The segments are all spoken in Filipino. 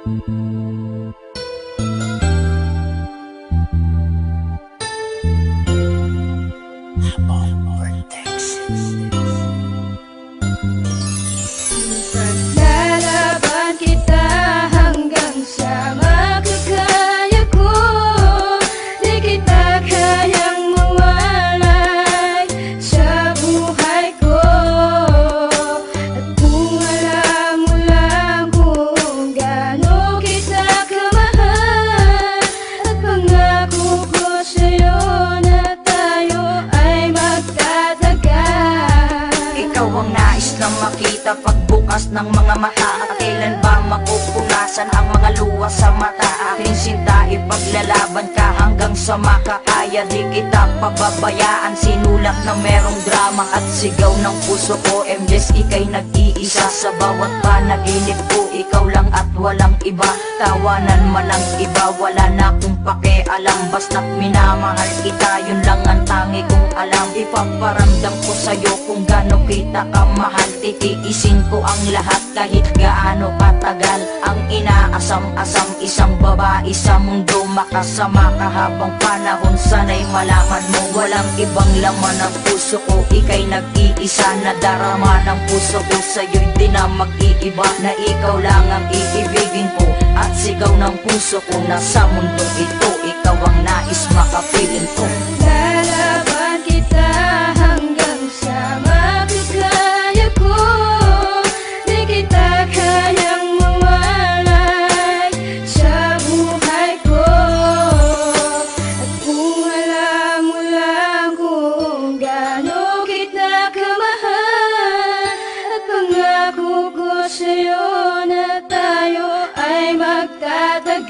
Lalaban kita hanggang sa makakaya ko. Di kita kayang mawalay sa buhay ko. At kung alam mo lang kung gaano kita kamahal, at pangako ko sa'yo na tayo ay magtatagal. Ikaw ang nais na makita pagbukas ng mga mata. At kailan ba mapupunasan ang mga luha sa mata? Aking sinta, ipaglalaban ka hanggang sa makakaya. Di kita pababayaan, sinulat na merong drama. At sigaw ng puso ko, MJs, ika'y nag-iisa. Sa bawat panaginip ko, ikaw lang at walang iba. Tawanan man ang iba, wala na akong pakialam. Basta't minamahal kita, yun lang ang tangi kong alam. Ipaparamdam ko sa'yo kung gaano kita kamahal. Titiisin ko ang lahat kahit gaano katagal. Ang inaasam-asam, isang babae sa mundo. Makasama ka habang panahon, sana'y malaman mo walang ibang laman ng puso ko. Ika'y nag-iisa, nadarama ng puso ko. Sa'yo'y di na mag-iiba, na ikaw lang ang iibigin ko. At sigaw ng puso ko na sa mundo ito, ikaw ang nais makapiling ko. Lalaban kita hanggang sa makakaya ko. Di kita kayang mawalay sa buhay ko. At kung alam mo lang kung gaano kita kamahal, at pangako ko sa'yo na tayo ay magtatagal.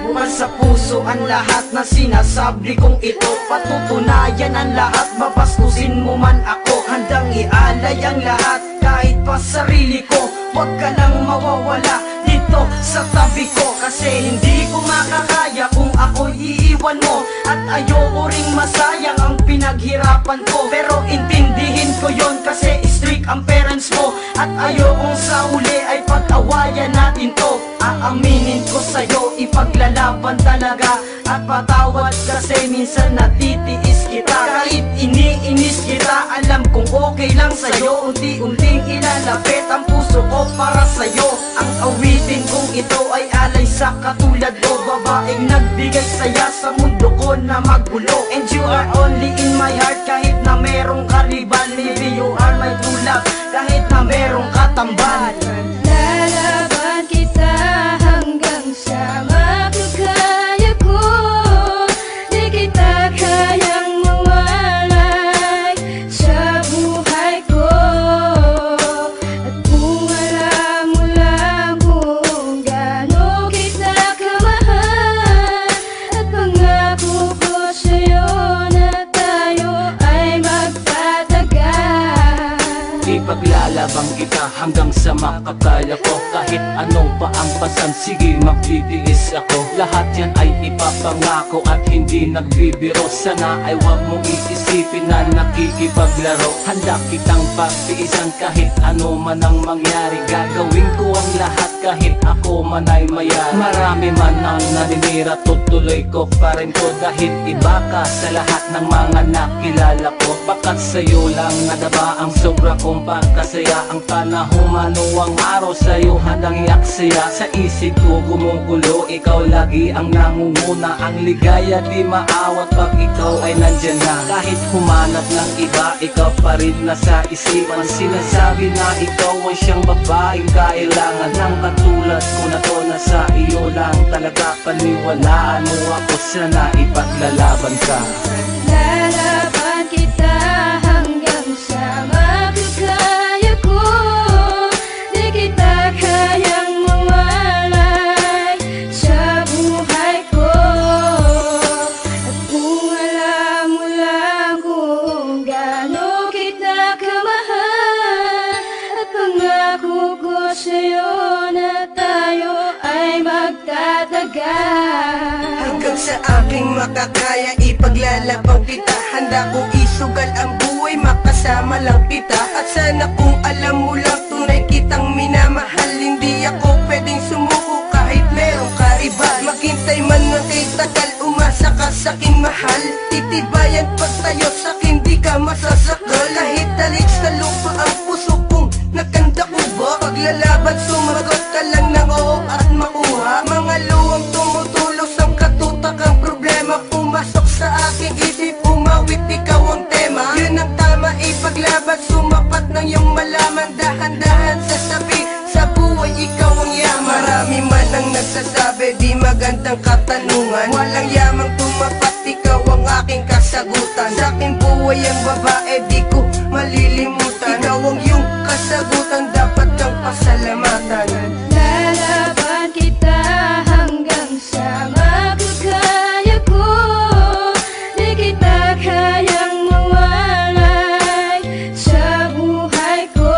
Bukas sa puso ang lahat na sinasabi kong ito. Patutunayan ang lahat, babastusin mo man ako. Handang ialay ang lahat, kahit pa sarili ko. Huwag ka nang mawawala dito sa tabi ko. Kasi hindi ko makakaya kung ako'y iiwan mo. At ayoko ring masayang ang pinaghirapan ko. Pero intindihin ko yon kasi strict ang parents mo. At ayokong sa huli ay pag-awayan natin to. Aaminin ko sa'yo, ipaglalaban talaga. At patawad kasi minsan natitiis kita. Kahit iniinis kita, alam kong okay lang sa'yo. Unti-unting ilalapit ang puso ko para sa'yo. Ang awitin kong ito ay alay sa katulad ko. Babaeng nagbigay saya sa mundo ko na magulo. And you are only in my heart kahit na merong karibal. Maybe you are my true love kahit na merong katambal. Lalaban kita hanggang sa makakaya ko. Di kita kayang mawalay sa buhay ko. At kung alam mo lang kung gaano kita kamahal, at pangako ko sa'yo na tayo ay magtatagal. Ipaglalabang kita hanggang sa makakaya ko. Kahit anong pa ang pasan, sige magtitiis ako. Lahat yan ay ipapangako at hindi nagbibiro. Sana ay wag mong iisipin na nakikipaglaro. Handa kitang pagtiisan kahit ano man ang mangyari. Gagawin ko ang lahat kahit ako man ay mayari. Marami man ang naninira, tutuloy ko pa rin ko. Dahil iba ka sa lahat ng mga nakilala ko. Bakat sa'yo lang nadaba ang sobra kong pagkasaya. Ang panahon man o ang araw sa'yo handang iaksaya. Sa isip ko gumugulo, ikaw lagi ang nangunguna. Ang ligaya di maawat pag ikaw ay nandyan na. Kahit humanap ng iba, ikaw pa rin nasa isipan. Sinasabi na ikaw ay siyang babaeng kailangan ng katulad ko na to. Nasa iyo lang talaga, paniwalaan mo ako. Sana ipaglalaban ka. Lalaban kita hanggang sa makakaya ko. Di kita kayang mawalay sa buhay ko. At kung alam mo lang kung gaano kita kamahal, at pangako ko sa'yo na tayo ay magtatagal. Hanggang sa aking makakaya, ipaglalabang kita. Handa kong isugal ang buhay, makasama lang kita. At sana kung alam mo lang, tunay kitang minamahal. Hindi ako pwedeng sumuko sa'king mahal. Titibayan pagtayo sa'kin di ka masasakal. Kahit dalit sa lupa ang puso kong nakanda ko ba? Paglalaban sumagot ka lang ng oo at makuha. Mga luwang tumutulos ang katutak ang problema. Pumasok sa aking isip, umawit ikaw ang tema. Yun ang tama, ipaglaban, sumapat ng iyong malaman. Dahan-dahan sasabi, sa buhay ikaw ang yaman. Marami man ang nagsasabi, di magandang katanungan. Walang yamang tumapat, ikaw ang aking kasagutan. Sa aking buhay ang babae, di ko malilimutan. Ikaw ang iyong kasagutan, dapat kang pasalamatan. Lalaban kita hanggang sa makakaya ko. Di kita kayang mawalay sa buhay ko.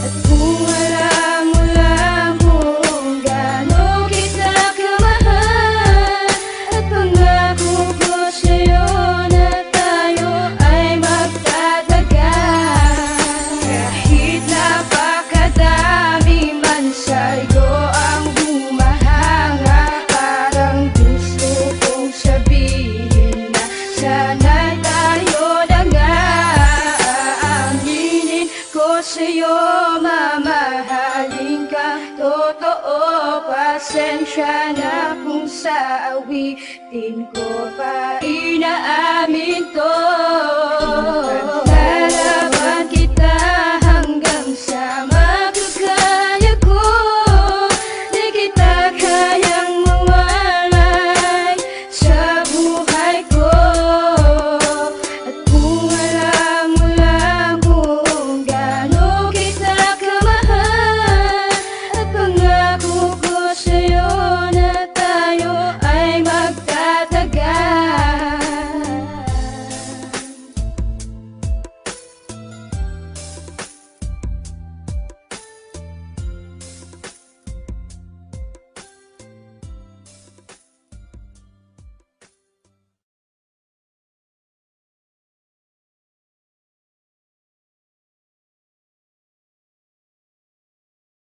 At kung alam mo lang kung gaano kita kamahal, at pangako ko sa'yo na tayo ay magtatagal. Kahit napakadami man sa'yo ang humahanga, parang gusto kong sabihin na sana'y tayo na nga. Aaminin ko sa'yo, mamahalin ka totoo. Pasensya na kung sa awitin ko pa inaamin to.